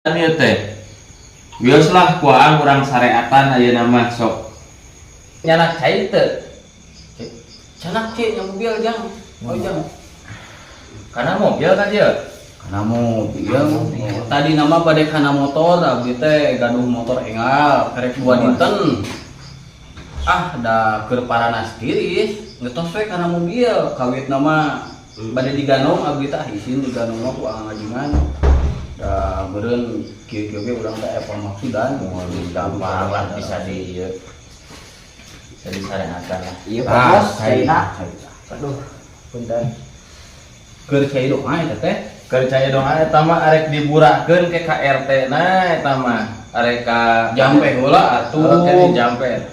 Ieu teh bioslah kuaan urang sareatan ayeuna mah sok nyanak cai teu canak cai nya mobil jang jang kana mobil kan ieu Karena mobil tadi nama pada kana motor abdi teh gaduh motor engal karek 2 dinten da keur paranas tiris ngetos we kana mobil kawit nama bade diganong abdi teh izin diganong ku angajingan da beureun kieu-kieu ge urang teh aya maksudan gampang lah bisa di ieu bisa disareatan lah Iya Pak Bos, caina. aduh punten keur cai doa eta teh keur cai doa eta mah arek diburakeun ke KRT na eta mah arek ka jampe heula atuh ke di jampe